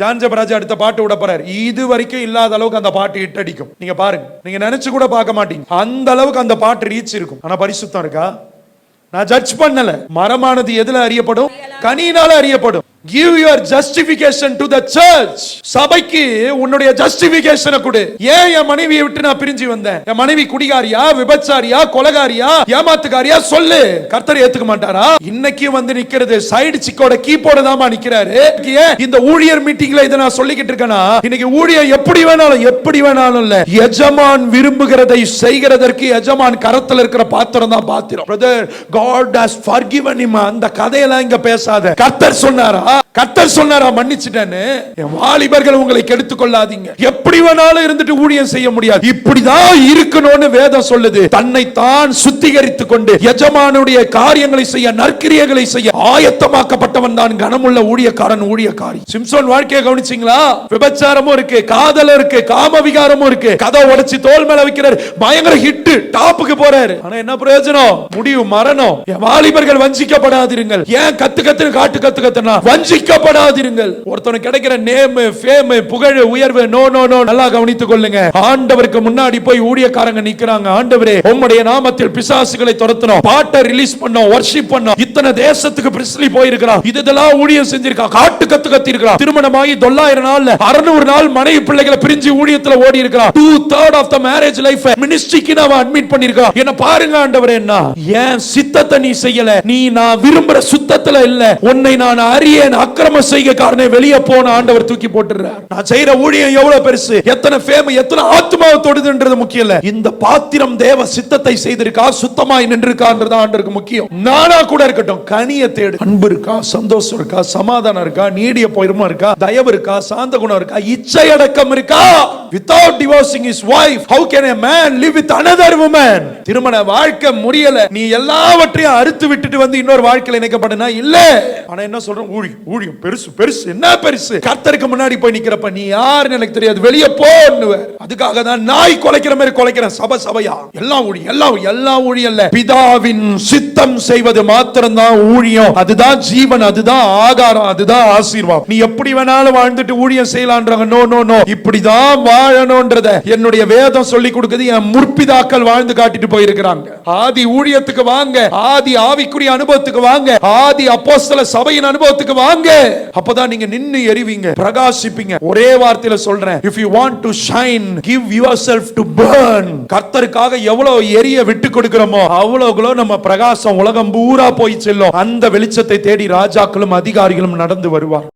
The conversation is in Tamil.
ஜான் ஜெபராஜ் அடுத்த பாட்டு விட போறாரு. இது வரைக்கும் இல்லாத அளவுக்கு அந்த பாட்டு ஹிட் அடிக்கும். நீங்க பாருங்க, நீங்க நினைச்சு கூட பார்க்க மாட்டீங்க அந்த அளவுக்கு அந்த பாட்டு ரீச் இருக்கும். ஆனா பரிசுத்தம் இருக்கா? நான் ஜட்ஜ் பண்ணல. மரமானது எதுல அறியப்படும்? கனியினால அறியப்படும். Give your justification to the church. சபைக்கு உன்னுடைய ஜஸ்டிபிகேஷனை கொடு. ஏன் என் மனைவியை விட்டு நான் பிரிஞ்சு வந்தேன்? என் மனைவி குடிகாரியா, விபச்சாரியா, கொலைகாரியா, ஏமாத்துக்காரியா சொல்லு. கர்த்தர் ஏத்துக்க மாட்டாரா? இன்னைக்கு வந்து நிக்கிறது சைடு சிக்கோட கீபோர்டு தாமா நிக்கிறாரு. இந்த ஊழியர் மீட்டிங்ல இத நான் சொல்லிக்கிட்டு இருக்கேனா, இன்னைக்கு ஊழியர் எப்படி வேணாலும் இல்ல, எஜமான் விரும்புகிறதை செய்கிறதற்கு எஜமான் கரத்துல இருக்கிற பாத்திரம் தான் பாத்திரம். Brother, God has forgiven him. அந்த கதையெல்லாம் இங்க பேசாத. கர்த்தர் சொன்னாரா? கர்த்தர் சொன்னாரா மன்னிச்சிட்டேன்னு? வாலிபர்கள் உங்களை கெடுத்துக் கொள்ளாதீங்க. எப்படி வேணாலும் இருந்துட்டு ஊழியம் செய்ய முடியாது. இப்படிதான் இருக்கணும்னு வேதம் சொல்லுது. தன்னை தான் சுத்திகரித்துக் கொண்டு எஜமானுடைய காரியங்களை செய்ய, நற்கிரியைகளை செய்ய ஆயத்தமாக்கப்பட்டவன் தான் கனமுள்ள ஊழியக்காரன், ஊழியக்காரி. சிம்சோன் வாழ்க்கையை கவனிச்சீங்களா? விபச்சாரமும் இருக்கு, காதலும் இருக்கு, காம விகாரமும் இருக்கு. கதை உடைச்சு தோல் மேல வைக்கிறார். பயங்கர ஹிட், டாப்புக்கு போறாரு. ஆனா என்ன பிரயோஜனம்? முடிவு மரணம். வாலிபர்கள் வஞ்சிக்கப்படாதீர்கள். ஏன் கத்து கத்துனா வஞ்சிக்கப்படாதீர்கள். ஒருத்தனுக்கு கிடைக்கிற நேம், ஃபேம், புகழ், உயர்வு நோ. நல்லா கவனித்துக் கொள்ளுங்க. ஆண்டவருக்கு முன்னாடி போய் ஊழியக்காரங்க நிக்கிறாங்க. ஆண்டவரே, உம்முடைய நாமத்தில் பிசாசுகளை துரத்தணும், பாட்டை ரிலீஸ் பண்ணோம், வர்ஷிப் பண்ணோம். இத்தனை தேசத்துக்கு பிரிஸ்லி போயிருக்கிறான். இதெல்லாம் ஊழியம் செஞ்சிருக்கான். காட்டு கத்தி இருக்கான். திருமணமாகி 900 நாள் 600 நாள் மனைவி பிள்ளைகளை பிரிஞ்சு ஊழியத்துல ஓடி இருக்கான். 2/3 ஆஃப் த மேரேஜ் லைஃப் மினிஸ்ட்ரிக்கு நாம அட்மிட் பண்ணிருக்கான். என்ன பாருங்க ஆண்டவரே, என்ன ஏன் சித்தத்தை நீ செய்யல? நீ நான் விரும்புற சுத்தத்துல இல்ல. உன்னை நான் அறியேன், அக்கிரம செய்க காரணே வெளியே போன ஆண்டவர் தூக்கி போட்டுறார். நான் செய்யற ஊழியம் எவ்வளவு பெருசு, எத்தனை ஃபேம், எத்தனை ஆத்மாவை தொடுதுன்றது முக்கியம் இல்ல. இந்த பாத்திரம் தேவ சித்தத்தை செய்திருக்கா, சுத்தமாய் நின்றுக்கான்றது ஆண்டவருக்கு முக்கியம். நானா கூட இருக்கட்டும், கனியை தேடு. அன்பு இருக்கா, சந்தோஷம் இருக்கா, சமாதானம் இருக்கா, நீடிய பொறுமை இருக்கா, தயவு இருக்கா, சாந்த குணம் இருக்கா, இச்சை அடக்கம் இருக்கா? Without divorcing his wife, how can a man live with another woman? திருமண வாழ்க்கை முடியல, நீ எல்லாவற்றையும் அறுத்து விட்டுட்டு வந்து இன்னொரு வாழ்க்கையில இணைக்கப்படனா இல்ல. ஆனா என்ன சொல்றோம்? ஊழியம் பெருசு. என்ன பெருசு? கர்த்தருக்கு முன்னாடி போய் நிக்கிறப்ப நீ யாருன்னு எனக்கு தெரியாது, வெளியே போன்னுவ. அதுக்காக தான் நாய் குலைக்கிற மாதிரி குலைக்கிறேன். சபையா எல்லாம் ஊழியம் இல்ல. பிதாவின் சித்தம் செய்வது மாத்திரம் தான் ஊழியம். அதுதான் ஜீவன், அதுதான் ஆகாரம், அதுதான் ஆசீர்வாதம். நீ எப்படி வேணாலும் வாழ்ந்துட்டு ஊழியம் செய்யலான்றாங்க. நோ, இப்படிதான் வாழணும்ன்றத என்னுடைய வேதம் சொல்லி கொடுக்குது. என் முற்பிதாக்கள் வாழ்ந்து காட்டிட்டு போயிருக்கிறாங்க. ஆதி ஊழியத்துக்கு வாங்க, ஆதி ஆவிக்குரிய அனுபவத்துக்கு வாங்க, ஆதி அப்போஸ்தல சபையின் அனுபவத்துக்கு வாங்க. அப்பதான் நீங்க நின்னு எரிவீங்க, பிரகாசிப்பீங்க. ஒரே வார்த்தையில சொல்றேன், if you want to shine, give yourself to burn. கர்த்தருக்காக எவ்வளவு எரிய விட்டு கொடுக்கிறோமோ அவ்வளவு நம்ம பிரகாசம் உலகம் பூரா போய் செல்லும். அந்த வெளிச்சத்தை தேடி ராஜாக்களும் அதிகாரிகளும் நடந்து வருவார்.